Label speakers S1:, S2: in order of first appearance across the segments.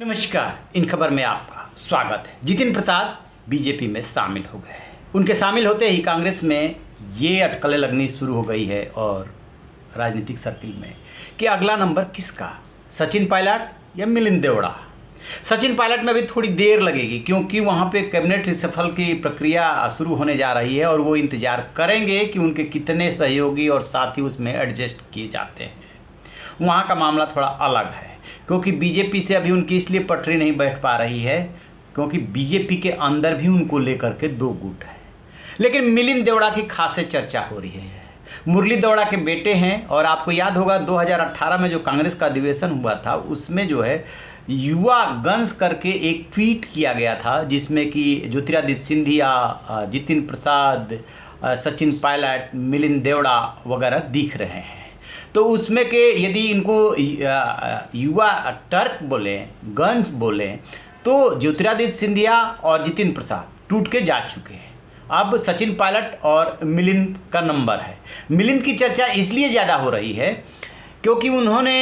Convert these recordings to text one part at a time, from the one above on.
S1: नमस्कार। इन खबर में आपका स्वागत है। जितिन प्रसाद बीजेपी में शामिल हो गए। उनके शामिल होते ही कांग्रेस में ये अटकलें लगनी शुरू हो गई है और राजनीतिक सर्किल में कि अगला नंबर किसका, सचिन पायलट या मिलिंद देवड़ा। सचिन पायलट में भी थोड़ी देर लगेगी क्योंकि वहाँ पे कैबिनेट रिशफल की प्रक्रिया शुरू होने जा रही है और वो इंतज़ार करेंगे कि उनके कितने सहयोगी और साथी उसमें एडजस्ट किए जाते हैं। वहाँ का मामला थोड़ा अलग है क्योंकि बीजेपी से अभी उनकी इसलिए पटरी नहीं बैठ पा रही है क्योंकि बीजेपी के अंदर भी उनको लेकर के दो गुट है। लेकिन मिलिंद देवड़ा की खासे चर्चा हो रही है। मुरली देवड़ा के बेटे हैं और आपको याद होगा 2018 में जो कांग्रेस का अधिवेशन हुआ था उसमें जो है युवा गंज करके एक ट्वीट किया गया था जिसमें कि ज्योतिरादित्य सिंधिया, जितिन प्रसाद, सचिन पायलट, मिलिंद देवड़ा वगैरह दिख रहे हैं। तो उसमें के यदि इनको युवा टर्क बोले, गंज बोले, तो ज्योतिरादित्य सिंधिया और जितिन प्रसाद टूट के जा चुके हैं। अब सचिन पायलट और मिलिंद का नंबर है। मिलिंद की चर्चा इसलिए ज़्यादा हो रही है क्योंकि उन्होंने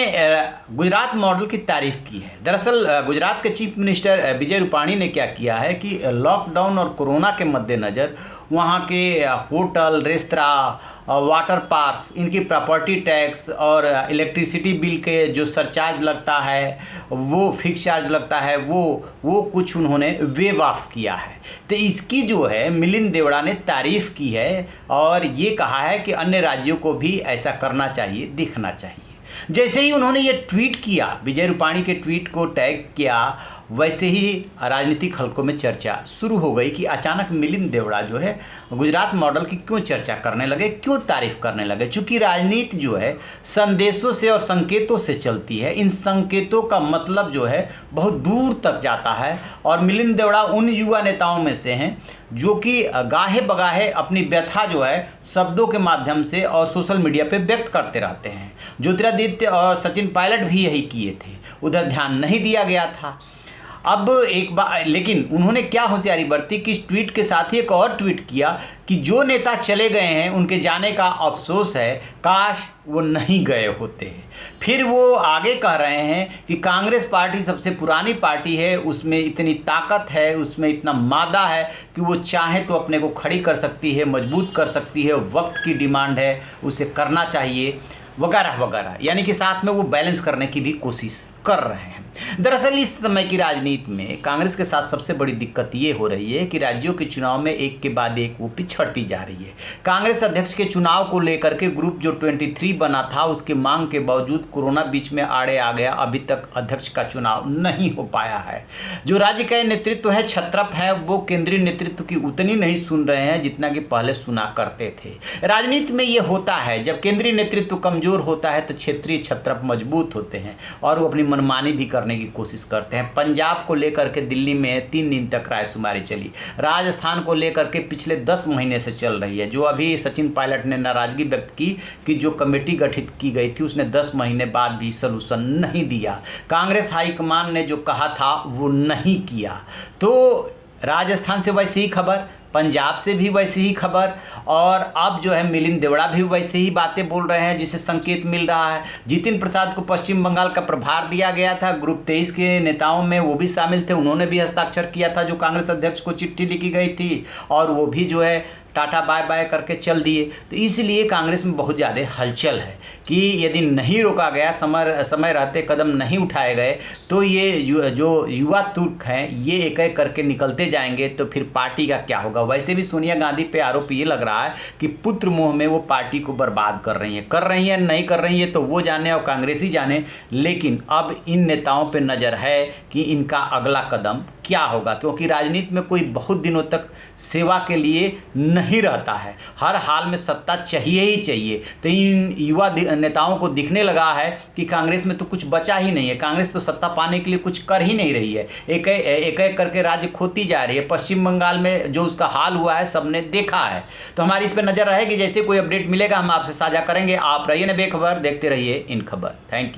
S1: गुजरात मॉडल की तारीफ़ की है। दरअसल गुजरात के चीफ मिनिस्टर विजय रूपाणी ने क्या किया है कि लॉकडाउन और कोरोना के मद्देनज़र वहाँ के होटल, रेस्तरां, वाटर पार्क, इनकी प्रॉपर्टी टैक्स और इलेक्ट्रिसिटी बिल के जो सरचार्ज लगता है, वो फिक्स चार्ज लगता है, वो कुछ उन्होंने वेव ऑफ किया है। तो इसकी जो है मिलिंद देवड़ा ने तारीफ़ की है और ये कहा है कि अन्य राज्यों को भी ऐसा करना चाहिए, दिखना चाहिए। जैसे ही उन्होंने ये ट्वीट किया, विजय रूपाणी के ट्वीट को टैग किया, वैसे ही राजनीतिक हलकों में चर्चा शुरू हो गई कि अचानक मिलिंद देवड़ा जो है गुजरात मॉडल की क्यों चर्चा करने लगे, क्यों तारीफ़ करने लगे। चूँकि राजनीति जो है संदेशों से और संकेतों से चलती है। इन संकेतों का मतलब जो है बहुत दूर तक जाता है और मिलिंद देवड़ा उन युवा नेताओं में से हैं जो कि गाहे बगाहे अपनी व्यथा जो है शब्दों के माध्यम से और सोशल मीडिया पे व्यक्त करते रहते हैं। ज्योतिरादित्य और सचिन पायलट भी यही किए थे, उधर ध्यान नहीं दिया गया था। अब एक बार लेकिन उन्होंने क्या होशियारी बरती कि इस ट्वीट के साथ ही एक और ट्वीट किया कि जो नेता चले गए हैं उनके जाने का अफसोस है, काश वो नहीं गए होते। फिर वो आगे कह रहे हैं कि कांग्रेस पार्टी सबसे पुरानी पार्टी है, उसमें इतनी ताकत है, उसमें इतना मादा है कि वो चाहे तो अपने को खड़ी कर सकती है, मजबूत कर सकती है, वक्त की डिमांड है, उसे करना चाहिए वगैरह वगैरह। यानी कि साथ में वो बैलेंस करने की भी कोशिश कर रहे हैं। दरअसल इस समय की राजनीति में कांग्रेस के साथ सबसे बड़ी दिक्कत ये हो रही है कि राज्यों के चुनाव में एक के बाद एक वो पिछड़ती जा रही है। कांग्रेस अध्यक्ष के चुनाव को लेकर के ग्रुप जो 23 बना था उसके मांग के बावजूद कोरोना बीच में आड़े आ गया, अभी तक अध्यक्ष का चुनाव नहीं हो पाया है। जो राज्य का नेतृत्व है, छत्रप है, वो केंद्रीय नेतृत्व की उतनी नहीं सुन रहे हैं जितना कि पहले सुना करते थे। राजनीति में ये होता है, जब केंद्रीय नेतृत्व कमजोर होता है तो क्षेत्रीय छत्रप मजबूत होते हैं और वो अपनी मनमानी भी करने की कोशिश करते हैं। पंजाब को लेकर के दिल्ली में 3 दिन तक रायशुमारी चली। राजस्थान को लेकर के पिछले 10 महीने से चल रही है। जो अभी सचिन पायलट ने नाराजगी व्यक्त की कि जो कमेटी गठित की गई थी उसने 10 महीने बाद भी सलूशन नहीं दिया। कांग्रेस हाईकमान ने जो कहा था वो नहीं किया। तो राजस्थान से वैसी ही खबर, पंजाब से भी वैसी ही खबर और अब जो है मिलिंद देवड़ा भी वैसे ही बातें बोल रहे हैं जिससे संकेत मिल रहा है। जितिन प्रसाद को पश्चिम बंगाल का प्रभार दिया गया था, ग्रुप 23 के नेताओं में वो भी शामिल थे, उन्होंने भी हस्ताक्षर किया था जो कांग्रेस अध्यक्ष को चिट्ठी लिखी गई थी और वो भी जो है टाटा बाय बाय करके चल दिए। तो इसलिए कांग्रेस में बहुत ज़्यादा हलचल है कि यदि नहीं रोका गया, समय रहते कदम नहीं उठाए गए तो ये जो युवा तुर्क हैं ये एक एक करके निकलते जाएंगे तो फिर पार्टी का क्या होगा। वैसे भी सोनिया गांधी पे आरोप ये लग रहा है कि पुत्र मोह में वो पार्टी को बर्बाद कर रही हैं नहीं कर रही है तो वो जाने और कांग्रेस ही जाने। लेकिन अब इन नेताओं पर नज़र है कि इनका अगला कदम क्या होगा क्योंकि राजनीति में कोई बहुत दिनों तक सेवा के लिए नहीं रहता है, हर हाल में सत्ता चाहिए ही चाहिए। तो इन युवा नेताओं को दिखने लगा है कि कांग्रेस में तो कुछ बचा ही नहीं है, कांग्रेस तो सत्ता पाने के लिए कुछ कर ही नहीं रही है, एक एक करके राज्य खोती जा रही है। पश्चिम बंगाल में जो उसका हाल हुआ है सबने देखा है। तो हमारी इस पर नज़र रहेगी, जैसे कोई अपडेट मिलेगा हम आपसे साझा करेंगे। आप रहिए ना बेखबर, देखते रहिए इन खबर। Thank you.